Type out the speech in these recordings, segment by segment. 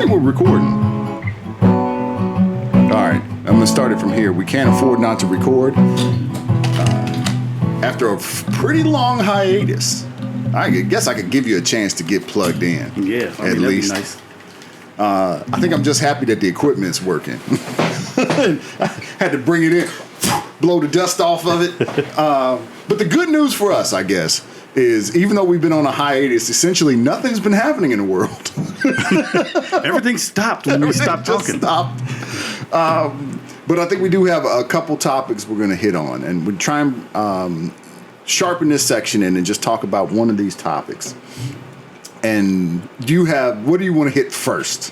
think we're recording. All right, I'm gonna start it from here. We can't afford not to record. After a pretty long hiatus, I guess I could give you a chance to get plugged in. Yeah, at least. Nice. I think I'm just happy that the equipment's working. I had to bring it in, blow the dust off of it. But the good news for us, I guess, is even though we've been on a hiatus, essentially nothing's been happening in the world. Everything stopped when we stopped talking. Stopped. But I think we do have a couple topics we're going to hit on, and we're trying sharpen this section in and just talk about one of these topics. And what do you want to hit first?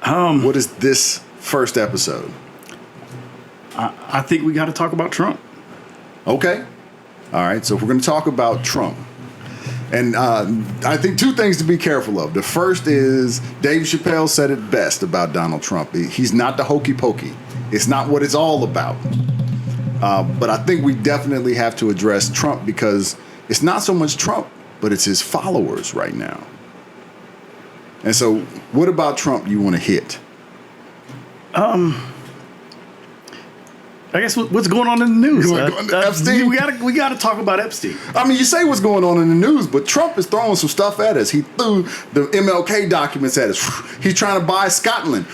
What is this first episode? I think we got to talk about Trump. Okay. All right. So if we're going to talk about Trump. And I think two things to be careful of. The first is Dave Chappelle said it best about Donald Trump. He's not the hokey pokey. It's not what it's all about. But I think we definitely have to address Trump because it's not so much Trump, but it's his followers right now. And so what about Trump you want to hit? I guess what's going on in the news? Epstein? We got to talk about Epstein. I mean, you say what's going on in the news, but Trump is throwing some stuff at us. He threw the MLK documents at us. He's trying to buy Scotland,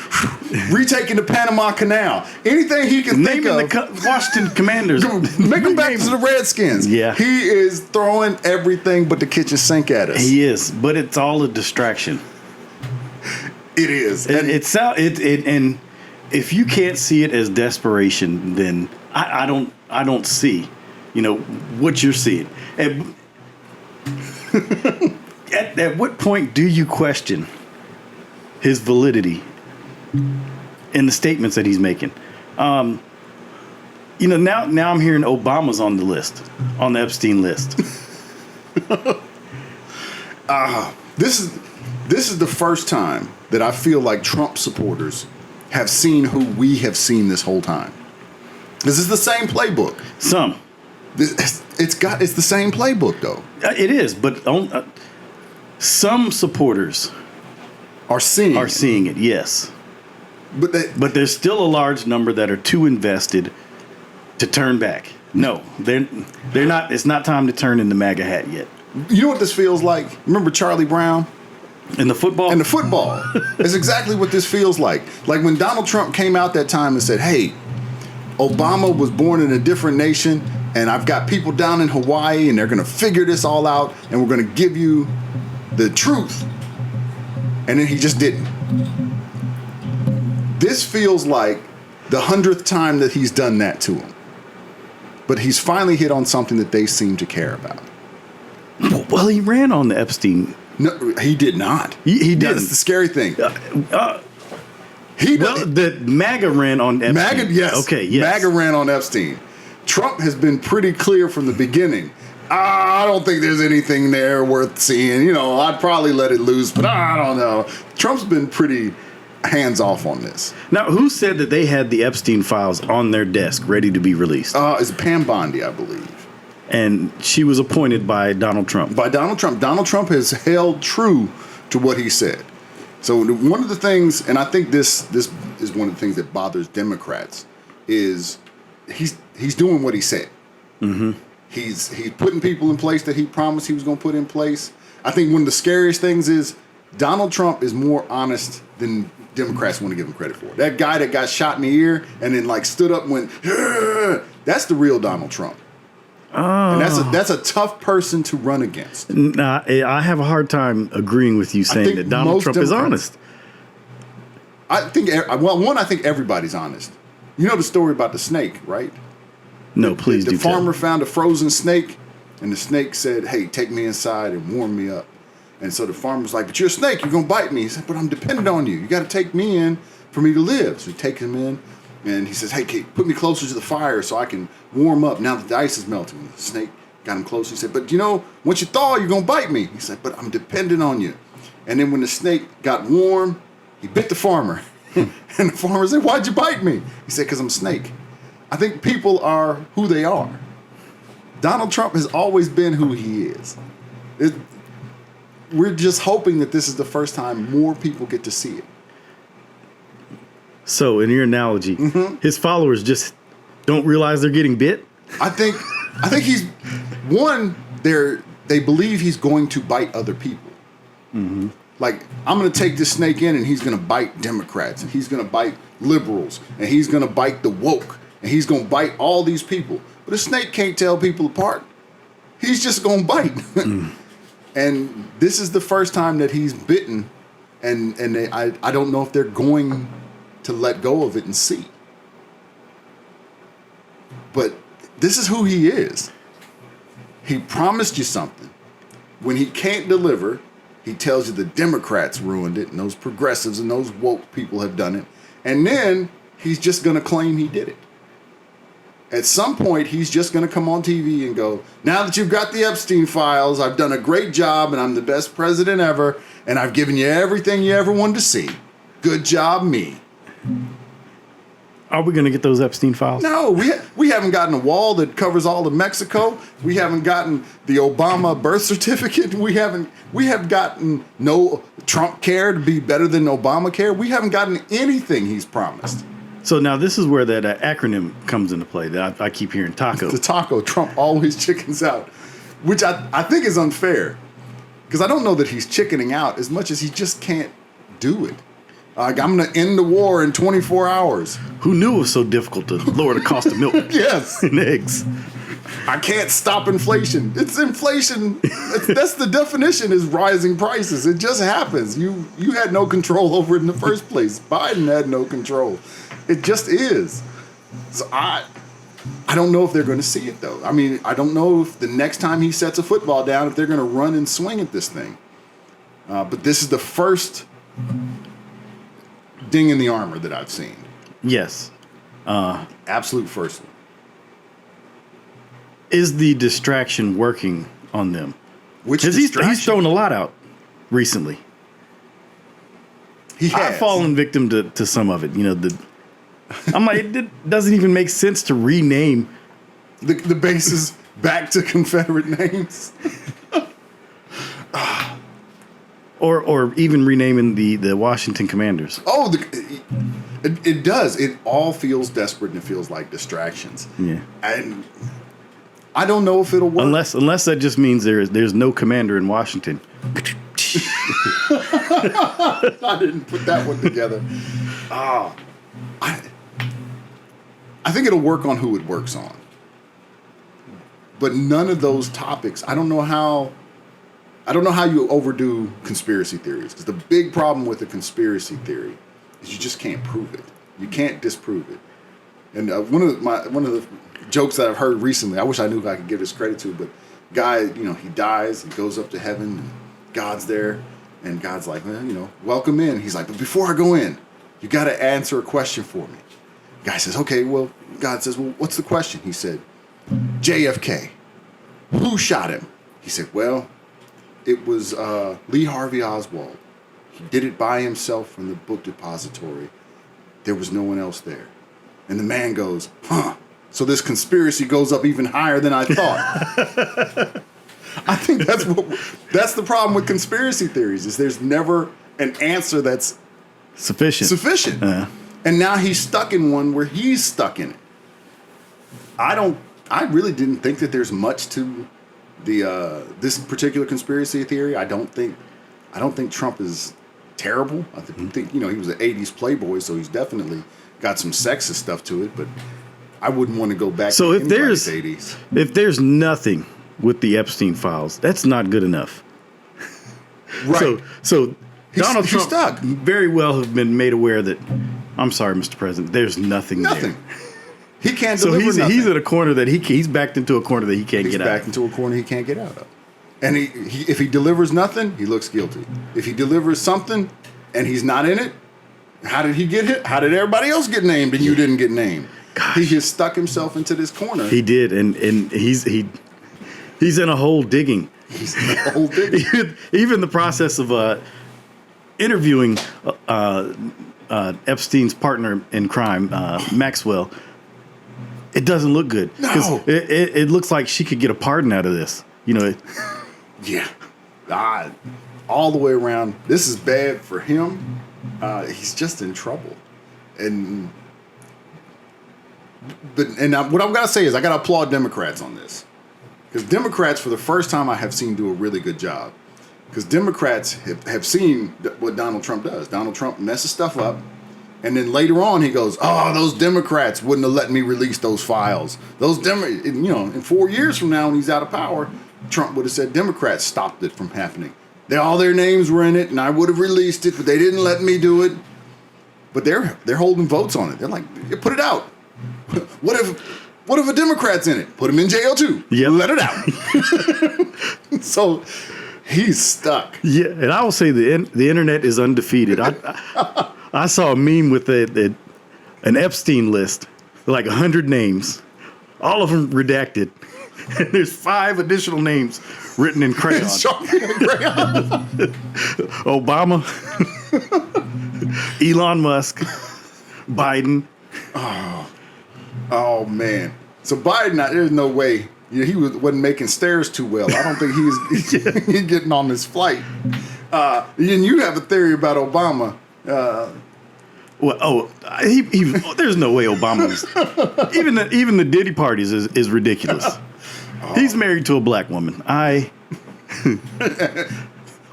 retaking the Panama Canal. Anything he can think of. The Washington Commanders. Make them back to the Redskins. Yeah. He is throwing everything but the kitchen sink at us. He is, but it's all a distraction. It is. And if you can't see it as desperation, then I don't see, what you're seeing. At what point do you question his validity in the statements that he's making? Now I'm hearing Obama's on the list, on the Epstein list. This is the first time that I feel like Trump supporters have seen who we have seen this whole time. This is the same playbook. It's the same playbook though. It is, but some supporters are seeing it. Yes, but there's still a large number that are too invested to turn back. No, they're not. It's not time to turn in the MAGA hat yet. You know what this feels like? Remember Charlie Brown? In the football? It's exactly what this feels like. Like when Donald Trump came out that time and said, hey, Obama was born in a different nation, and I've got people down in Hawaii, and they're going to figure this all out, and we're going to give you the truth. And then he just didn't. This feels like the 100th time that he's done that to him. But he's finally hit on something that they seem to care about. Well, he ran on the Epstein. No, he did not. He didn't. That's the scary thing. The MAGA ran on Epstein. MAGA, yes. Okay, yes. MAGA ran on Epstein. Trump has been pretty clear from the beginning. I don't think there's anything there worth seeing. I'd probably let it loose, but I don't know. Trump's been pretty hands off on this. Now, who said that they had the Epstein files on their desk ready to be released? It's Pam Bondi, I believe. And she was appointed by Donald Trump. Donald Trump has held true to what he said. So one of the things, and I think this is one of the things that bothers Democrats, is he's doing what he said. Mm-hmm. He's putting people in place that he promised he was going to put in place. I think one of the scariest things is Donald Trump is more honest than Democrats want to give him credit for. That guy that got shot in the ear and then stood up and went, that's the real Donald Trump. And that's a tough person to run against. Nah, I have a hard time agreeing with you saying that Donald Trump is honest. I think everybody's honest. You know the story about the snake, right? No, please do. The farmer found a frozen snake, and the snake said, hey, take me inside and warm me up. And so the farmer was like, but you're a snake, you're going to bite me. He said, but I'm dependent on you. You got to take me in for me to live. So he takes him in. And he says, hey, put me closer to the fire so I can warm up now that the ice is melting. The snake got him close. He said, but once you thaw, you're going to bite me. He said, but I'm dependent on you. And then when the snake got warm, he bit the farmer. And the farmer said, why'd you bite me? He said, because I'm a snake. I think people are who they are. Donald Trump has always been who he is. We're just hoping that this is the first time more people get to see it. So, in your analogy, his followers just don't realize they're getting bit? I think he's one. They believe he's going to bite other people. Like, I'm going to take this snake in, and he's going to bite Democrats, and he's going to bite liberals, and he's going to bite the woke, and he's going to bite all these people. But a snake can't tell people apart. He's just going to bite. And this is the first time that he's bitten, and I don't know if they're going to let go of it and see. But this is who he is. He promised you something. When he can't deliver, he tells you the Democrats ruined it, and those progressives and those woke people have done it. And then he's just going to claim he did it. At some point, he's just going to come on TV and go, now that you've got the Epstein files, I've done a great job, and I'm the best president ever, and I've given you everything you ever wanted to see. Good job, me. Are we going to get those Epstein files? No, we haven't gotten a wall that covers all of Mexico. We haven't gotten the Obama birth certificate. We have gotten no Trump care to be better than Obamacare. We haven't gotten anything he's promised. So now this is where that acronym comes into play that I keep hearing, TACO. The TACO, Trump always chickens out, which I think is unfair, because I don't know that he's chickening out as much as he just can't do it. Like, I'm going to end the war in 24 hours. Who knew it was so difficult to lower the cost of milk? Yes. And eggs. I can't stop inflation. It's inflation. That's the definition, is rising prices. It just happens. You had no control over it in the first place. Biden had no control. It just is. So I don't know if they're going to see it, though. I mean, I don't know if the next time he sets a football down, if they're going to run and swing at this thing. But this is the first ding in the armor that I've seen. Yes. Absolute first one. Is the distraction working on them? Which He's distraction? thrown a lot out recently. He has. I've fallen victim to some of it. You know, I'm like, it doesn't even make sense to rename the bases back to Confederate names. or even renaming the Washington Commanders. Oh, it does. It all feels desperate, and it feels like distractions. Yeah. And I don't know if it'll work. Unless that just means there's no commander in Washington. I didn't put that one together. I think it'll work on who it works on. But none of those topics, I don't know how you overdo conspiracy theories. Because the big problem with a conspiracy theory is you just can't prove it. You can't disprove it. And one of the jokes that I've heard recently, I wish I knew who I could give this credit to, but guy, he dies, he goes up to heaven, and God's there, and God's like, well, welcome in. He's like, but before I go in, you got to answer a question for me. Guy says, okay, well, God says, well, what's the question? He said, JFK. Who shot him? He said, well, it was Lee Harvey Oswald. He did it by himself from the book depository. There was no one else there. And the man goes, huh. So this conspiracy goes up even higher than I thought. I think that's the problem with conspiracy theories, is there's never an answer that's sufficient. And now he's stuck in one where he's stuck in it. I really didn't think that there's much to this particular conspiracy theory. I don't think Trump is terrible. I think he was an 80s playboy, so he's definitely got some sexist stuff to it, but I wouldn't want to go back to anybody's 80s. If there's nothing with the Epstein files, that's not good enough. Right. So Donald Trump stuck. very well have been made aware that, I'm sorry, Mr. President, there's nothing there. He can't so deliver nothing. He's at a corner that he's backed into a corner that he can't get out of. He's backed into a corner he can't get out of. And if he delivers nothing, he looks guilty. If he delivers something and he's not in it, how did he get hit? How did everybody else get named and you didn't get named? Gosh. He has stuck himself into this corner. He did, and he's in a hole digging. He's in a hole digging. Even the process of interviewing Epstein's partner in crime, Maxwell, it doesn't look good. No. It looks like she could get a pardon out of this. Yeah. All the way around. This is bad for him. He's just in trouble. and what I'm gonna say is I gotta applaud Democrats on this, because Democrats, for the first time I have seen, do a really good job. Because Democrats have seen what Donald Trump does. Donald Trump messes stuff up, and then later on he goes, "Oh, those Democrats wouldn't have let me release those files. In 4 years from now, when he's out of power, Trump would have said Democrats stopped it from happening. All their names were in it, and I would have released it, but they didn't let me do it." But they're holding votes on it. They're like, "Yeah, put it out. What if a Democrat's in it? Put them in jail too. Yep. Let it out." So he's stuck. Yeah, and I will say the internet is undefeated. I saw a meme with an Epstein list, like 100 names, all of them redacted. And there's 5 additional names written in crayon. Obama, Elon Musk, Biden. Oh man! So Biden, there's no way he wasn't making stairs too well. I don't think he's getting on this flight. And you have a theory about Obama. There's no way Obama's even the Diddy parties is ridiculous. He's married to a black woman.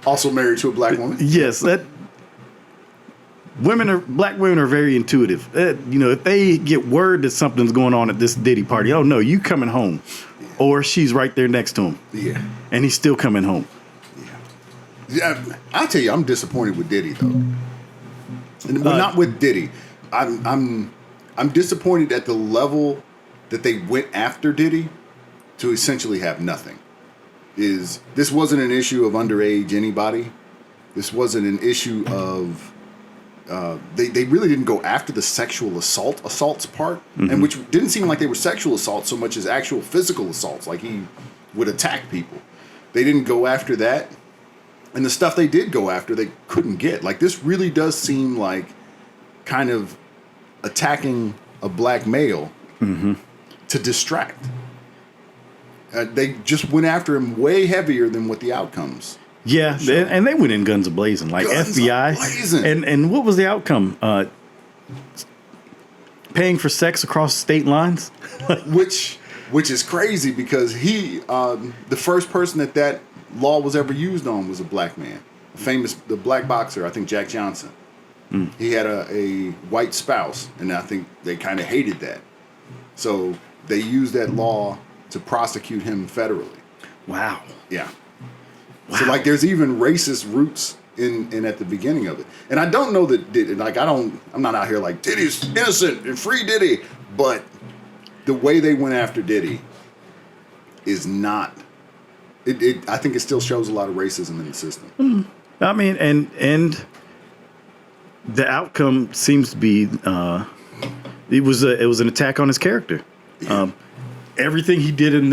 Also married to a black woman. Yes, black women are very intuitive. If they get word that something's going on at this Diddy party, oh no, you coming home, or she's right there next to him. Yeah, and he's still coming home. Yeah, I'll tell you, I'm disappointed with Diddy though. Not with Diddy. I'm disappointed at the level that they went after Diddy to essentially have nothing. This wasn't an issue of underage anybody. This wasn't an issue of they really didn't go after the sexual assaults part, and which didn't seem like they were sexual assaults so much as actual physical assaults, like he would attack people. They didn't go after that, and the stuff they did go after they couldn't get. Like, this really does seem like kind of attacking a black male to distract. They just went after him way heavier than what the outcomes. Yeah, and they went in guns a-blazing, like Guns FBI. a-blazing. And what was the outcome? Paying for sex across state lines? which is crazy, because he, the first person that law was ever used on was a black man. The black boxer, I think Jack Johnson. He had a white spouse, and I think they kind of hated that. So they used that law to prosecute him federally. Wow. Yeah. Wow. So, like, there's even racist roots in at the beginning of it. And I don't know that, I'm not out here like, Diddy's innocent and free Diddy. But the way they went after Diddy is not, I think it still shows a lot of racism in the system. I mean, and the outcome seems to be, it was an attack on his character. Yeah. Everything he did in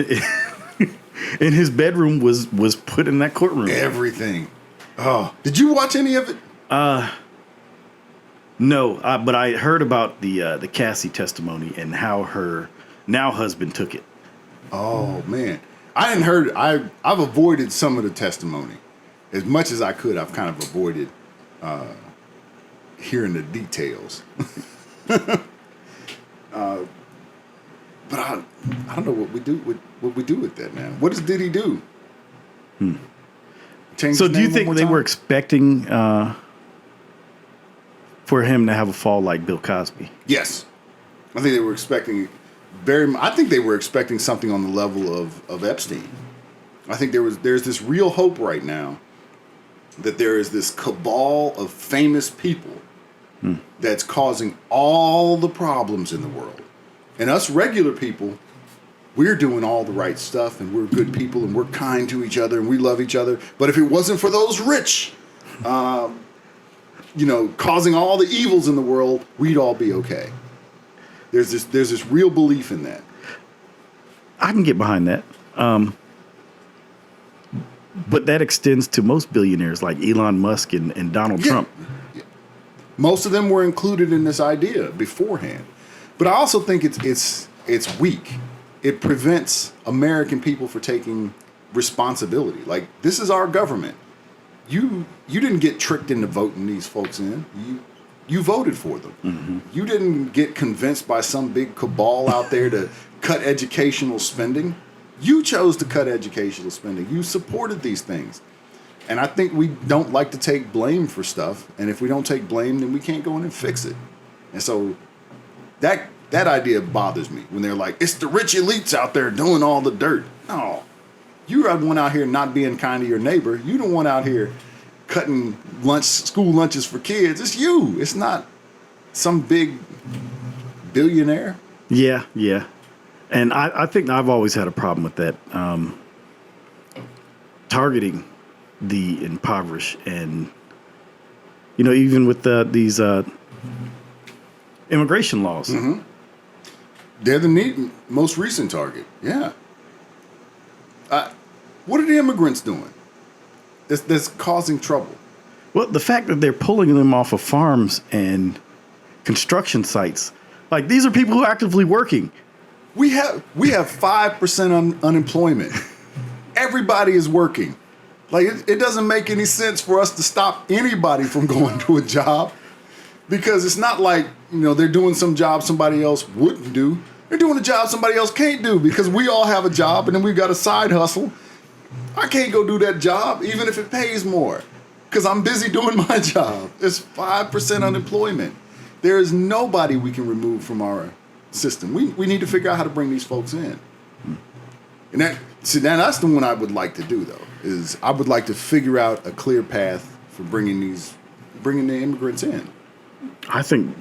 his bedroom was put in that courtroom. Everything. Oh, did you watch any of it? No, but I heard about the Cassie testimony and how her now husband took it. Oh man, I hadn't heard. I've avoided some of the testimony as much as I could. I've kind of avoided hearing the details. But I don't know what we do with that, man. What did he do? Change So his do you name think one more they time? were expecting for him to have a fall like Bill Cosby? Yes, I think they were expecting I think they were expecting something on the level of Epstein. I think there's this real hope right now that there is this cabal of famous people that's causing all the problems in the world. And us regular people, we're doing all the right stuff, and we're good people, and we're kind to each other, and we love each other. But if it wasn't for those rich, causing all the evils in the world, we'd all be okay. There's this real belief in that. I can get behind that. But that extends to most billionaires like Elon Musk and Donald Trump. Yeah. Most of them were included in this idea beforehand. But I also think it's weak. It prevents American people from taking responsibility. Like, this is our government. You didn't get tricked into voting these folks in. You voted for them. Mm-hmm. You didn't get convinced by some big cabal out there to cut educational spending. You chose to cut educational spending. You supported these things. And I think we don't like to take blame for stuff. And if we don't take blame, then we can't go in and fix it. And so that idea bothers me when they're like, it's the rich elites out there doing all the dirt. No. You're the one out here not being kind to your neighbor. You the one out here cutting school lunches for kids. It's you. It's not some big billionaire. Yeah. And I think I've always had a problem with that. Targeting the impoverished, and even with these immigration laws. Mm-hmm. They're the most recent target. Yeah. What are the immigrants doing that's causing trouble? Well, the fact that they're pulling them off of farms and construction sites, like these are people who are actively working. We have 5% unemployment. Everybody is working. Like it doesn't make any sense for us to stop anybody from going to a job, because it's not like they're doing some job somebody else wouldn't do. They're doing a job somebody else can't do, because we all have a job and then we've got a side hustle. I can't go do that job even if it pays more, because I'm busy doing my job. It's 5% unemployment. There is nobody we can remove from our system. We need to figure out how to bring these folks in. And that's the one I would like to do, though, is I would like to figure out a clear path for bringing the immigrants in. I think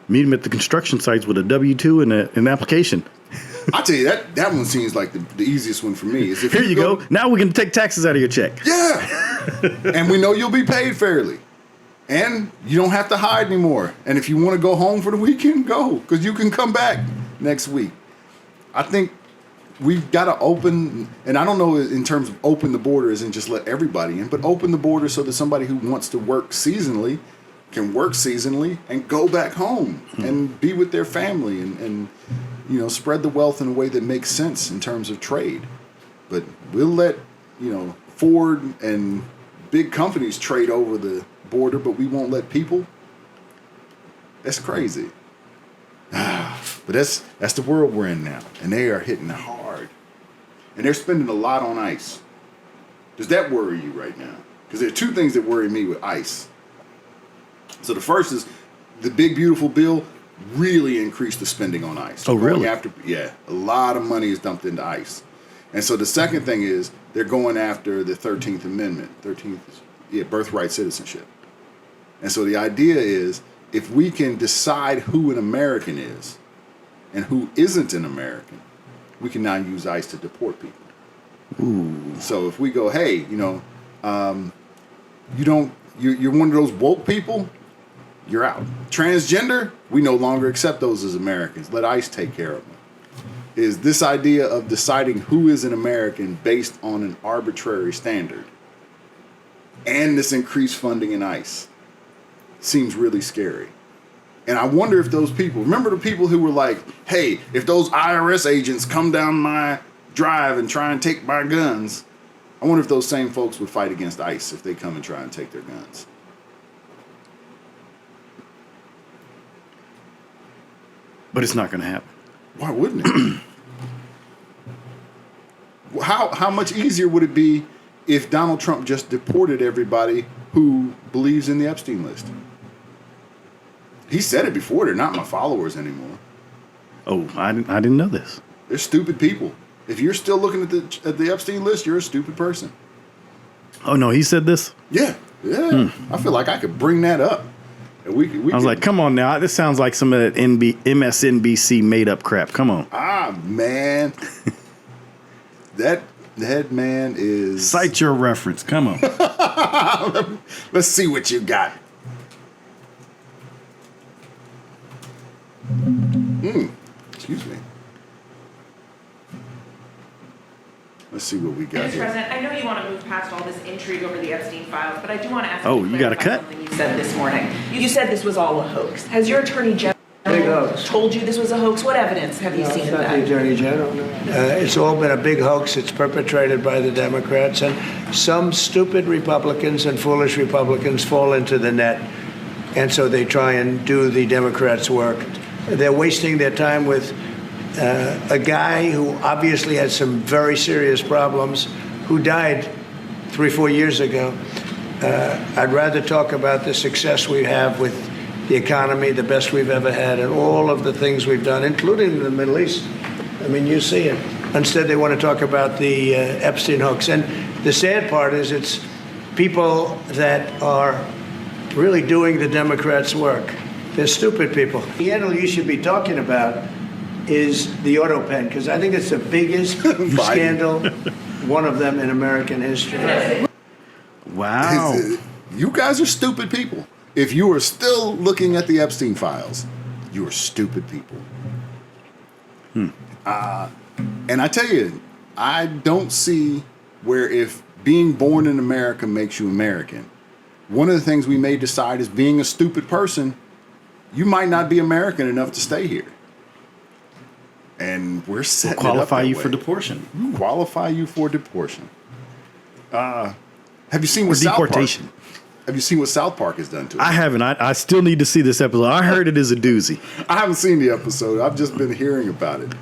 meet them at the construction sites with a W-2 and an application. I tell you, that one seems like the easiest one for me. Is if Here you go. Now we can take taxes out of your check. Yeah. And we know you'll be paid fairly. And you don't have to hide anymore. And if you want to go home for the weekend, go, because you can come back next week. I think we've got to open, and I don't know in terms of open the borders and just let everybody in, but open the border so that somebody who wants to work seasonally can work seasonally and go back home and be with their family and spread the wealth in a way that makes sense in terms of trade. But we'll let, Ford and big companies trade over the border, but we won't let people. That's crazy. But that's the world we're in now, and they are hitting hard, and they're spending a lot on ICE. Does that worry you right now? Because there are two things that worry me with ICE. So the first is the big beautiful bill really increased the spending on ICE. Oh, really? A lot of money is dumped into ICE. And so the second thing is they're going after the 13th Amendment, birthright citizenship. And so the idea is, if we can decide who an American is and who isn't an American, we can now use ICE to deport people. Ooh. So if we go, hey, you're one of those woke people, you're out. Transgender, we no longer accept those as Americans. Let ICE take care of them. Is this idea of deciding who is an American based on an arbitrary standard and this increased funding in ICE seems really scary. And I wonder if those people, remember the people who were like, hey, if those IRS agents come down my drive and try and take my guns, I wonder if those same folks would fight against ICE if they come and try and take their guns. But it's not going to happen. Why wouldn't it? How much easier would it be if Donald Trump just deported everybody who believes in the Epstein list? He said it before, they're not my followers anymore. Oh, I didn't know this. They're stupid people. If you're still looking at the Epstein list, you're a stupid person. Oh, no, he said this? Yeah. I feel like I could bring that up. I was like, come on now. This sounds like some of that MSNBC made-up crap. Come on. Ah, man. That man is... Cite your reference. Come on. Let's see what you got. Excuse me. Let's see what we got Mr. here. President, I know you want to move past all this intrigue over the Epstein files, but I do want to ask you to got a clarify cut? something you said this morning. You said this was all a hoax. Has your attorney general told you this was a hoax? What evidence have you seen of Not that? the Attorney General. It's all been a big hoax. It's perpetrated by the Democrats, and some stupid Republicans and foolish Republicans fall into the net and so they try and do the Democrats' work. They're wasting their time with a guy who obviously had some very serious problems, who died 3-4 years ago. I'd rather talk about the success we have with the economy, the best we've ever had, and all of the things we've done, including in the Middle East. I mean, you see it. Instead, they want to talk about the Epstein hoax. And the sad part is it's people that are really doing the Democrats' work. They're stupid people. The handle you should be talking about is the auto pen, because I think it's the biggest scandal, one of them in American history. Wow. You guys are stupid people. If you are still looking at the Epstein files, you are stupid people. And I tell you, I don't see where if being born in America makes you American. One of the things we may decide is being a stupid person, you might not be American enough to stay here. And we're setting We'll qualify it up you that for way. deportation. Qualify you for deportation. Have you seen what deportation. South Park? Have you seen what South Park has done to it? I haven't. I still need to see this episode. I heard it is a doozy. I haven't seen the episode. I've just been hearing about it.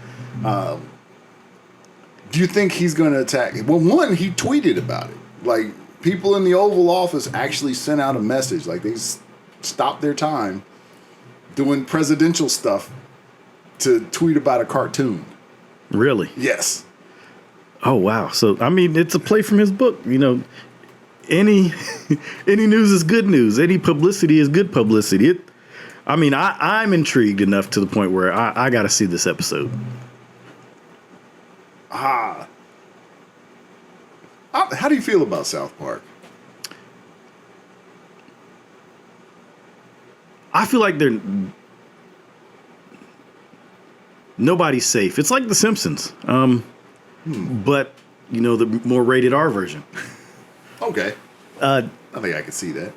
Do you think he's going to attack? Well, one, he tweeted about it. Like, people in the Oval Office actually sent out a message. Like, they stopped their time doing presidential stuff to tweet about a cartoon. Really? Yes. Oh, wow. So, I mean, it's a play from his book. You know, any news is good news. Any publicity is good publicity. I'm intrigued enough to the point where I got to see this episode. How do you feel about South Park? I feel like nobody's safe. It's like The Simpsons, but you know, the more rated R version. Okay. I think I can see that.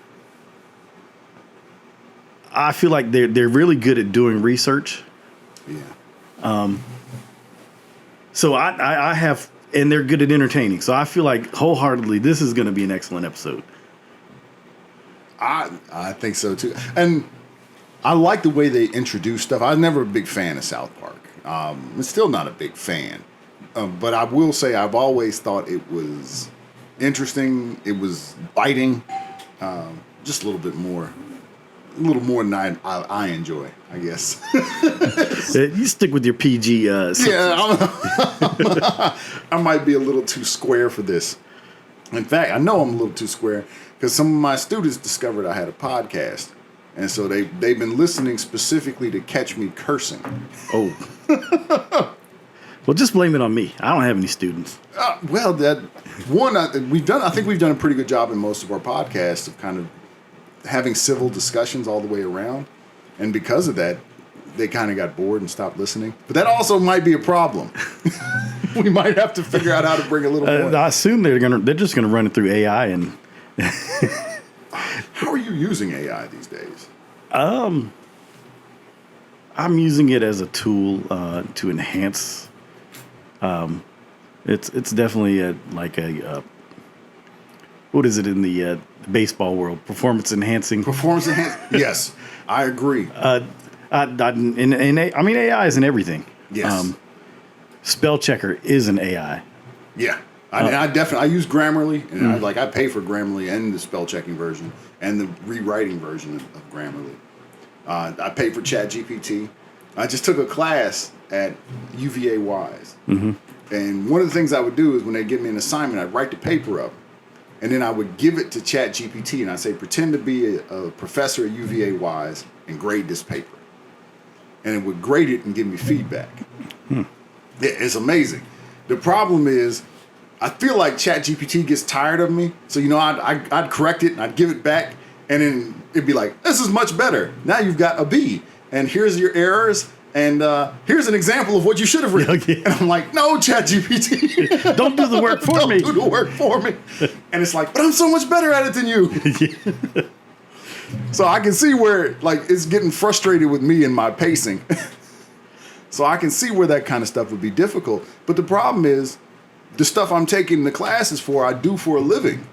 I feel like they're really good at doing research. Yeah. So I have, and they're good at entertaining. So I feel like wholeheartedly this is going to be an excellent episode. I think so too. And I like the way they introduce stuff. I was never a big fan of South Park. I'm still not a big fan. But I will say I've always thought it was interesting. It was biting. Just a little more than I enjoy, I guess. You stick with your PG. Yeah, I might be a little too square for this. In fact, I know I'm a little too square because some of my students discovered I had a podcast. And so they've been listening specifically to catch me cursing. Oh. Well, just blame it on me. I don't have any students. Well, I think we've done a pretty good job in most of our podcasts of kind of having civil discussions all the way around. And because of that, they kind of got bored and stopped listening. But that also might be a problem. We might have to figure out how to bring a little more. I assume they're just gonna run it through AI and. How are you using AI these days? I'm using it as a tool to enhance. It's definitely what is it in the baseball world? Performance enhancing. Performance enhancing. Yes, I agree. AI is in everything. Yes. Spell checker is an AI. Yeah. I use Grammarly, and I pay for Grammarly and the spell checking version and the rewriting version of Grammarly. I pay for ChatGPT. I just took a class at UVA Wise, and one of the things I would do is when they give me an assignment, I'd write the paper up, and then I would give it to ChatGPT, and I'd say, pretend to be a professor at UVA Wise and grade this paper, and it would grade it and give me feedback. It's amazing. The problem is, I feel like ChatGPT gets tired of me. So, I'd correct it and I'd give it back. And then it'd be like, this is much better. Now you've got a B. And here's your errors. And here's an example of what you should have written. Okay. And I'm like, no, ChatGPT. Don't do the work for me. Don't do the work for me. And it's like, but I'm so much better at it than you. So I can see where it's getting frustrated with me and my pacing. So I can see where that kind of stuff would be difficult. But the problem is, the stuff I'm taking the classes for, I do for a living.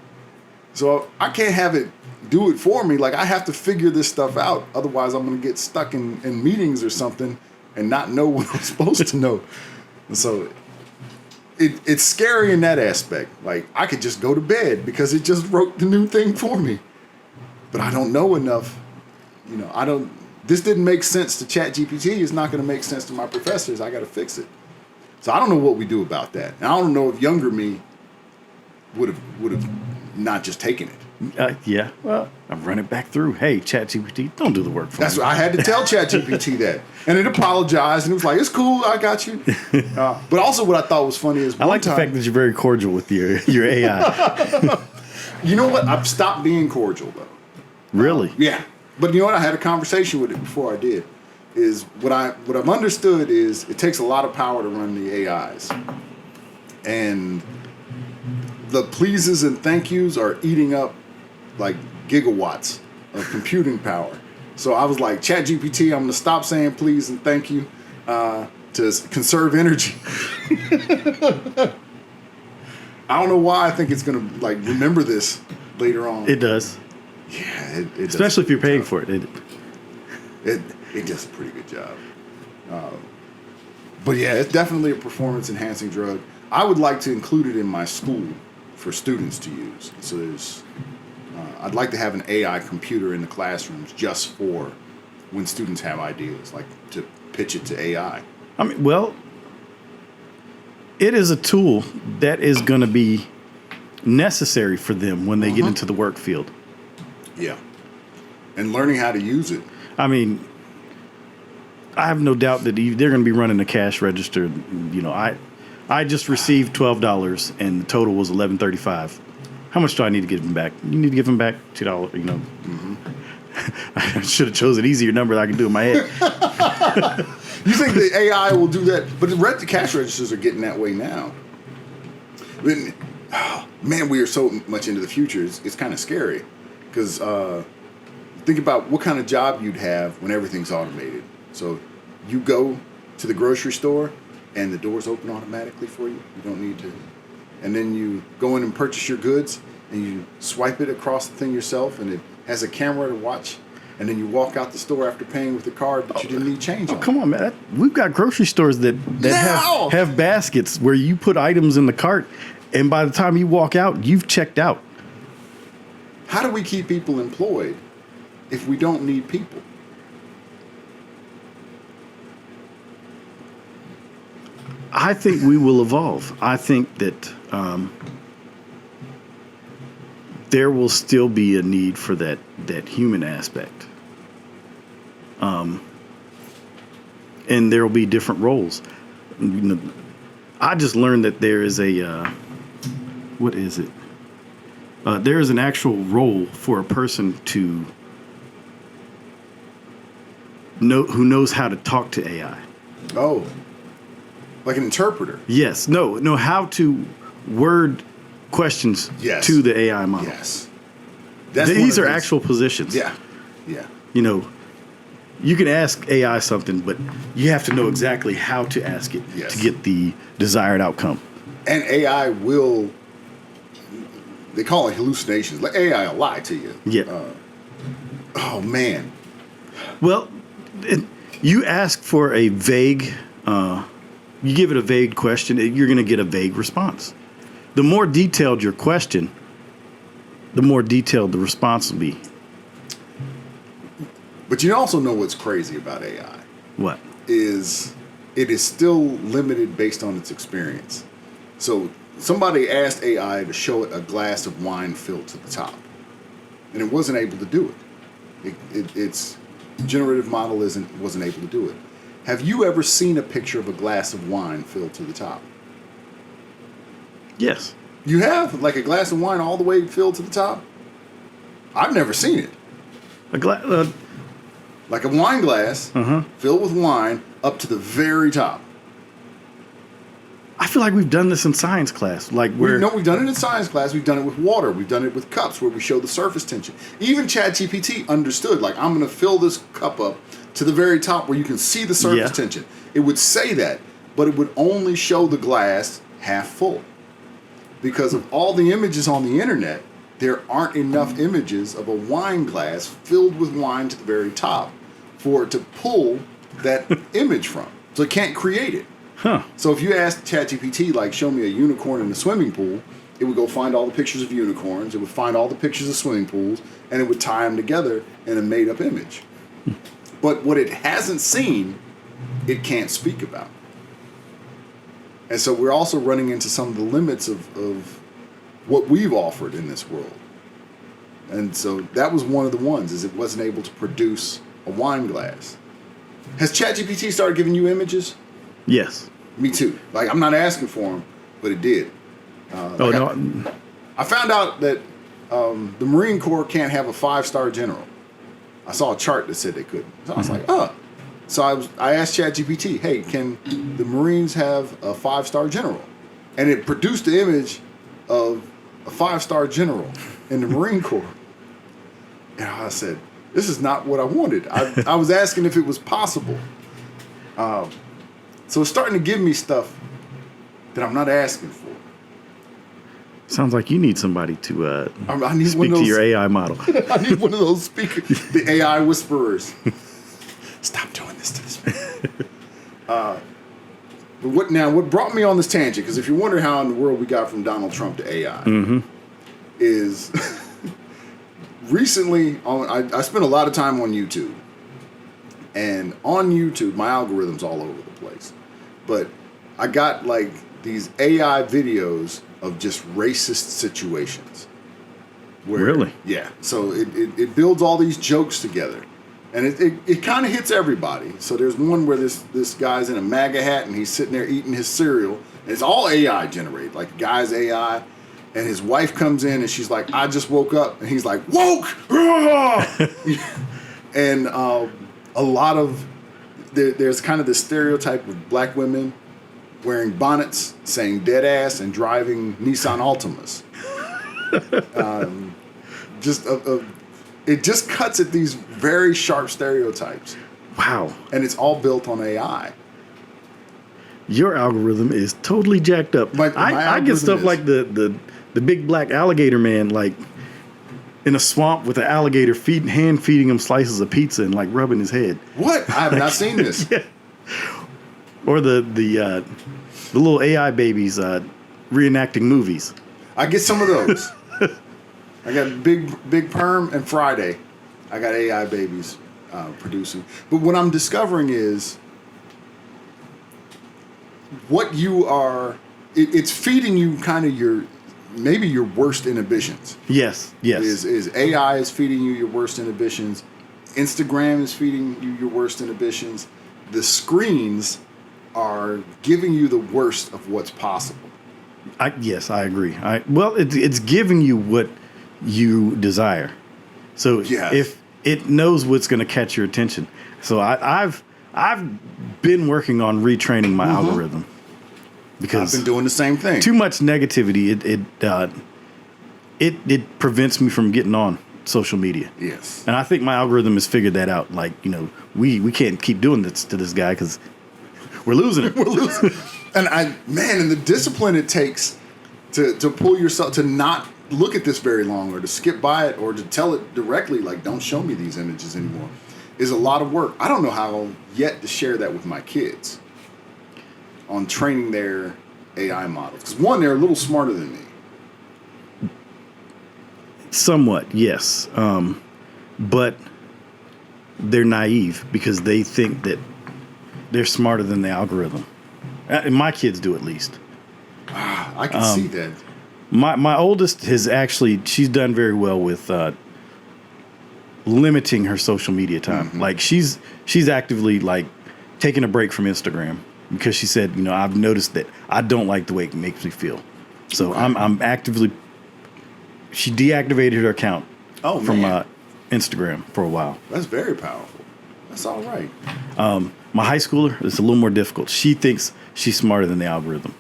So I can't have it do it for me. Like, I have to figure this stuff out. Otherwise, I'm going to get stuck in meetings or something and not know what I'm supposed to know. And so it's scary in that aspect. Like, I could just go to bed because it just wrote the new thing for me. But I don't know enough. You know, this didn't make sense to ChatGPT. It's not going to make sense to my professors. I got to fix it. So I don't know what we do about that. And I don't know if younger me would have not just taken it. Yeah. Well, I've run it back through. Hey, ChatGPT, don't do the work for That's me. what I had to tell ChatGPT that, and it apologized, and it was like, "It's cool, I got you." But also, what I thought was funny is I like the fact that you're very cordial with your AI. You know what? I've stopped being cordial though. Really? Yeah, but you know what? I had a conversation with it before I did. Is what I've understood is it takes a lot of power to run the AIs, and the pleases and thank yous are eating up like gigawatts of computing power. So I was like, ChatGPT, I'm going to stop saying please and thank you to conserve energy. I don't know why I think it's going to like remember this later on. It does. Yeah, it Especially if you're paying for it. It does a pretty good job. But yeah, it's definitely a performance enhancing drug. I would like to include it in my school for students to use. So I'd like to have an AI computer in the classrooms just for when students have ideas, like to pitch it to AI. I mean, well, it is a tool that is going to be necessary for them when they get into the work field. Yeah. And learning how to use it. I mean, I have no doubt that they're going to be running a cash register. You know, I just received $12 and the total was $11.35. How much do I need to give them back? You need to give them back $2. You know, I should have chosen an easier number that I can do in my head. You think the AI will do that? But the cash registers are getting that way now. Man, we are so much into the future. It's kind of scary because think about what kind of job you'd have when everything's automated. So you go to the grocery store and the doors open automatically for you. You don't need to. And then you go in and purchase your goods and you swipe it across the thing yourself and it has a camera to watch. And then you walk out the store after paying with the card, but you didn't need change on. Come on, man. We've got grocery stores that have baskets where you put items in the cart and by the time you walk out, you've checked out. How do we keep people employed if we don't need people? I think we will evolve. I think that there will still be a need for that human aspect. And there will be different roles. You know, I just learned that there is a what is it? There is an actual role for a person to know who knows how to talk to AI. Oh, like an interpreter. Yes. No. How to word questions to the AI model. Yes. These are actual positions. Yeah. You know, you can ask AI something, but you have to know exactly how to ask it to get the desired outcome. And AI will, they call it hallucinations. Like AI will lie to you. Yeah. Oh, man. Well, you ask for a vague, you give it a vague question, you're going to get a vague response. The more detailed your question, the more detailed the response will be. But you also know what's crazy about AI. What? Is it is still limited based on its experience. So somebody asked AI to show it a glass of wine filled to the top. And it wasn't able to do it. Its generative model wasn't able to do it. Have you ever seen a picture of a glass of wine filled to the top? Yes. You have? Like a glass of wine all the way filled to the top? I've never seen it. Like a wine glass filled with wine up to the very top. I feel like we've done this in science class. Like we've done it in science class. We've done it with water. We've done it with cups where we show the surface tension. Even ChatGPT understood, like, I'm going to fill this cup up to the very top where you can see the surface tension. It would say that, but it would only show the glass half full. Because of all the images on the internet, there aren't enough images of a wine glass filled with wine to the very top for it to pull that image from. So it can't create it. Huh. So if you ask ChatGPT, like, show me a unicorn in a swimming pool, it would go find all the pictures of unicorns, it would find all the pictures of swimming pools, and it would tie them together in a made-up image. But what it hasn't seen, it can't speak about. And so we're also running into some of the limits of what we've offered in this world. And so that was one of the ones, is it wasn't able to produce a wine glass. Has ChatGPT started giving you images? Yes. Me too. Like, I'm not asking for them, but it did. I found out that the Marine Corps can't have a 5-star general. I saw a chart that said they couldn't. So I was like, oh. So I asked ChatGPT, hey, can the Marines have a 5-star general? And it produced the image of a 5-star general in the Marine Corps. And I said, this is not what I wanted. I was asking if it was possible. So it's starting to give me stuff that I'm not asking for. Sounds like you need somebody to I need speak to your AI model. I need one of those speakers, the AI whisperers. Stop doing this to this man. What brought me on this tangent, because if you wonder how in the world we got from Donald Trump to AI, is recently, I spent a lot of time on YouTube. And on YouTube, my algorithm's all over the place. But I got like these AI videos of just racist situations. Really? Yeah. So it builds all these jokes together. And it kind of hits everybody. So there's one where this guy's in a MAGA hat and he's sitting there eating his cereal. And it's all AI generated. Like, the guy's AI. And his wife comes in and she's like, I just woke up. And he's like, woke! And a lot of, there's kind of this stereotype of black women wearing bonnets, saying dead ass, and driving Nissan Altimas. It just cuts at these very sharp stereotypes. Wow. And it's all built on AI. Your algorithm is totally jacked up. My I get stuff like the big black alligator man, like in a swamp with an alligator hand feeding him slices of pizza and like rubbing his head. What? I have not seen this. Yeah. Or the little AI babies reenacting movies. I get some of those. I got Big Perm and Friday. I got AI babies producing. But what I'm discovering is what you are. It's feeding you kind of your worst inhibitions. Yes. Is AI is feeding you your worst inhibitions. Instagram is feeding you your worst inhibitions. The screens are giving you the worst of what's possible. Yes, I agree. It's giving you what you desire. So yes. If it knows what's going to catch your attention. So I've been working on retraining my algorithm because I've been doing the same thing. Too much negativity. It prevents me from getting on social media. Yes. And I think my algorithm has figured that out. Like, we can't keep doing this to this guy because we're losing it. We're losing. And and the discipline it takes to pull yourself to not look at this very long, or to skip by it, or to tell it directly, like, don't show me these images anymore, is a lot of work. I don't know how yet to share that with my kids on training their AI models. Because one, they're a little smarter than me. Somewhat, yes. But they're naive because they think that they're smarter than the algorithm. And my kids do, at least. I can see that. My oldest she's done very well with limiting her social media time. Mm-hmm. Like, she's actively like taking a break from Instagram because she said, I've noticed that I don't like the way it makes me feel. So okay. I'm actively. She deactivated her account from Instagram for a while. That's very powerful. That's all right. My high schooler, it's a little more difficult. She thinks she's smarter than the algorithm.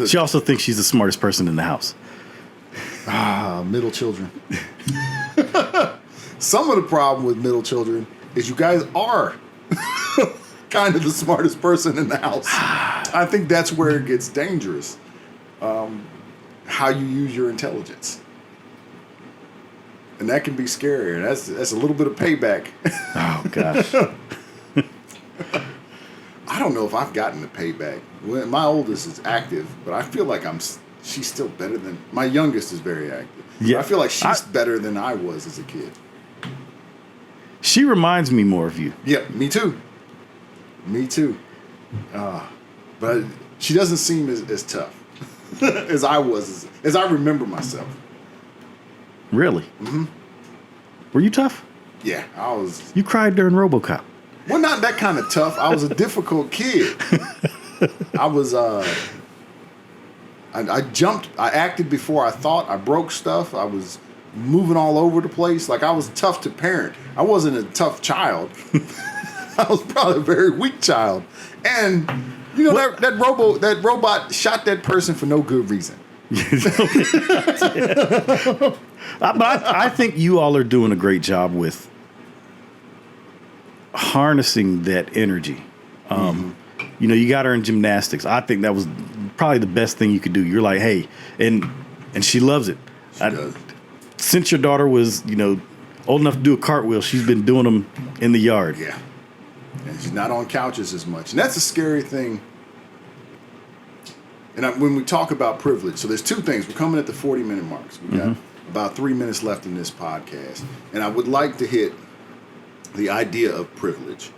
She also thinks she's the smartest person in the house. Middle children. Some of the problem with middle children is you guys are kind of the smartest person in the house. I think that's where it gets dangerous. how you use your intelligence. And that can be scary. And that's a little bit of payback. Oh, gosh. I don't know if I've gotten the payback. My oldest is active, but I feel like she's still better than... My youngest is very active. Yeah. I feel like she's better than I was as a kid. She reminds me more of you. Yeah, me too. Me too. But she doesn't seem as tough as I was, as I remember myself. Really? Mm-hmm. Were you tough? Yeah, I was. You cried during RoboCop. Well, not that kind of tough. I was a difficult kid. I was. I jumped. I acted before I thought. I broke stuff. I was moving all over the place. Like, I was tough to parent. I wasn't a tough child. I was probably a very weak child. And you know that robot shot that person for no good reason. But I think you all are doing a great job with harnessing that energy. You know, you got her in gymnastics. I think that was probably the best thing you could do. You're like, hey, and she loves it. She does. Since your daughter was, you know, old enough to do a cartwheel, she's been doing them in the yard. Yeah. And she's not on couches as much. And that's a scary thing. And when we talk about privilege, so there's two things. We're coming at the 40-minute marks. We got about 3 minutes left in this podcast. And I would like to hit the idea of privilege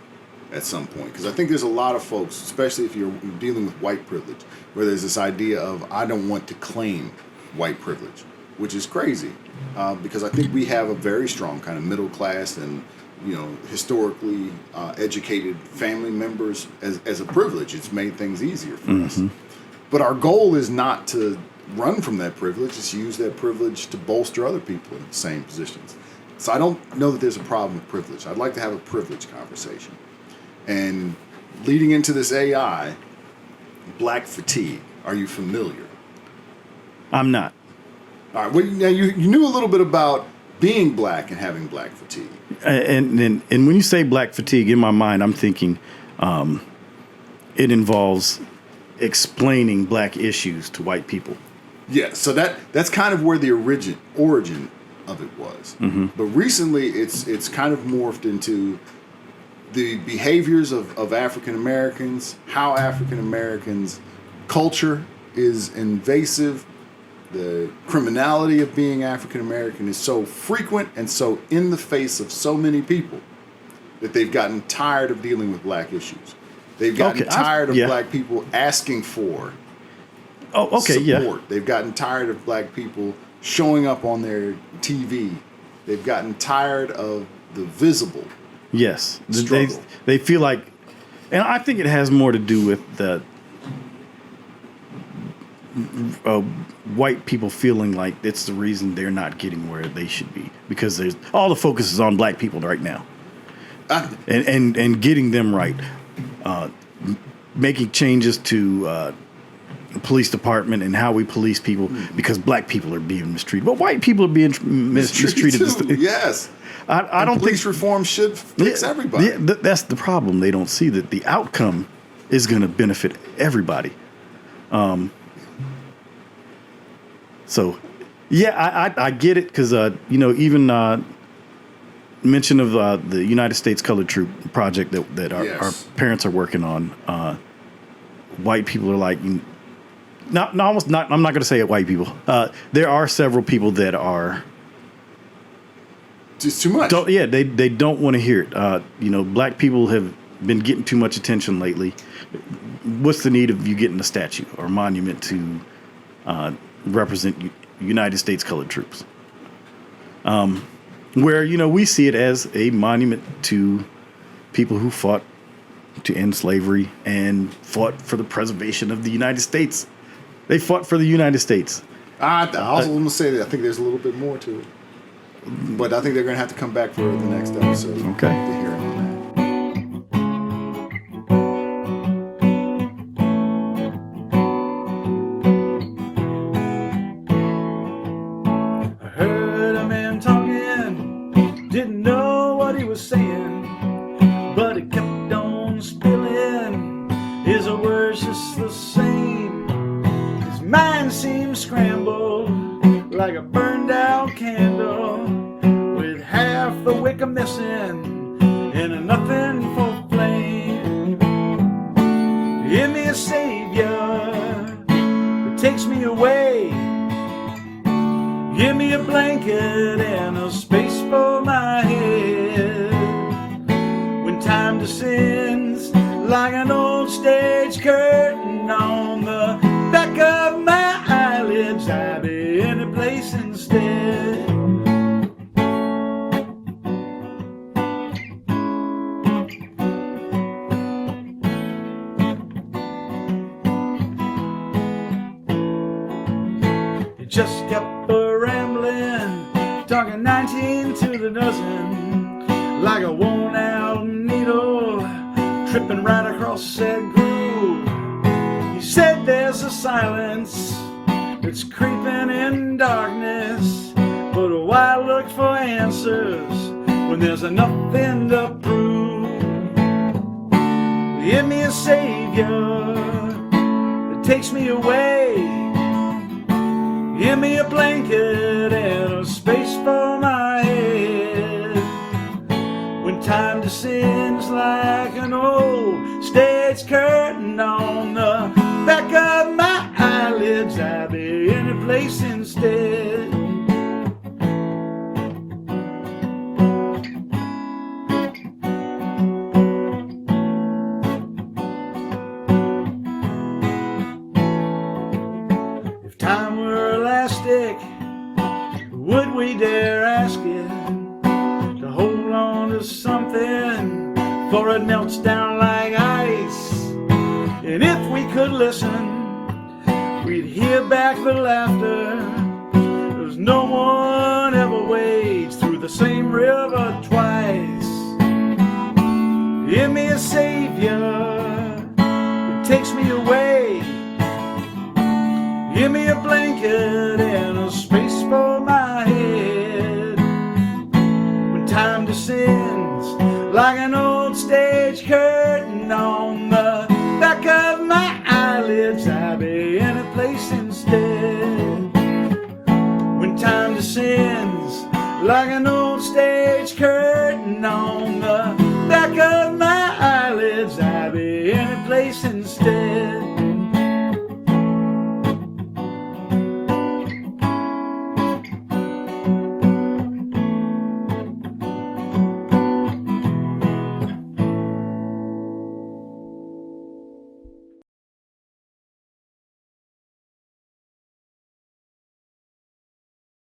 at some point. Because I think there's a lot of folks, especially if you're dealing with white privilege, where there's this idea of, I don't want to claim white privilege, which is crazy. Because I think we have a very strong kind of middle class and, you know, historically educated family members as a privilege. It's made things easier for us. But our goal is not to run from that privilege. It's to use that privilege to bolster other people in the same positions. So I don't know that there's a problem with privilege. I'd like to have a privilege conversation. And leading into this AI, black fatigue. Are you familiar? I'm not. All right. Well, now you knew a little bit about being black and having black fatigue. And when you say black fatigue, in my mind, I'm thinking it involves explaining black issues to white people. Yeah, so that's kind of where the origin of it was. But recently, it's kind of morphed into the behaviors of African Americans, how African Americans' culture is invasive. The criminality of being African American is so frequent and so in the face of so many people that they've gotten tired of dealing with black issues. They've gotten tired of black people asking for support. They've gotten tired of black people showing up on their TV. They've gotten tired of the visible struggle. They feel like, and I think it has more to do with the white people feeling like it's the reason they're not getting where they should be, because there's all the focus is on black people right now, and getting them right. Making changes to the police department and how we police people because black people are being mistreated. But white people are being mistreated. Yes. I don't think police reform should fix everybody. Yeah, that's the problem. They don't see that the outcome is going to benefit everybody. So, yeah, I get it because, you know, even mention of the United States Colored Troop project that our parents are working on. White people are like, almost not. I'm not going to say it. White people. There are several people that are just too much. They don't want to hear it. You know, black people have been getting too much attention lately. What's the need of you getting a statue or monument to represent United States Colored Troops? Where, you know, we see it as a monument to people who fought to end slavery and fought for the preservation of the United States. They fought for the United States. I also want to say that I think there's a little bit more to it. But I think they're going to have to come back for the next episode. Okay. To hear on that. Didn't know what he was saying, but it kept on spilling. His words just the same. His mind seemed scrambled. a wick a missing and a nothing for flame. Give me a savior that takes me away. Give me a blanket and a space for my head. When time descends like an old stage curtain on the back of my eyelids, I'll be in a place instead. You just kept a rambling, talking 19 to the dozen, like a worn out needle tripping right across that groove. You said there's a silence that's creeping in darkness, but why look for answers when there's nothing to prove? Give me a savior that takes me away. Give me a blanket and a space for my head. When time descends like an old stage curtain on the back of my eyelids, I'll be in a place instead. If time were elastic, would we dare ask it to hold on to something before it melts down like ice? And if we could listen, we'd hear back the laughter, 'cause no one ever wades through the same river twice. Give me a savior that takes me away. Give me a blanket and a space for my head. When time descends like an old stage curtain on the back of my eyelids, I'll be in a place instead. When time descends like an old stage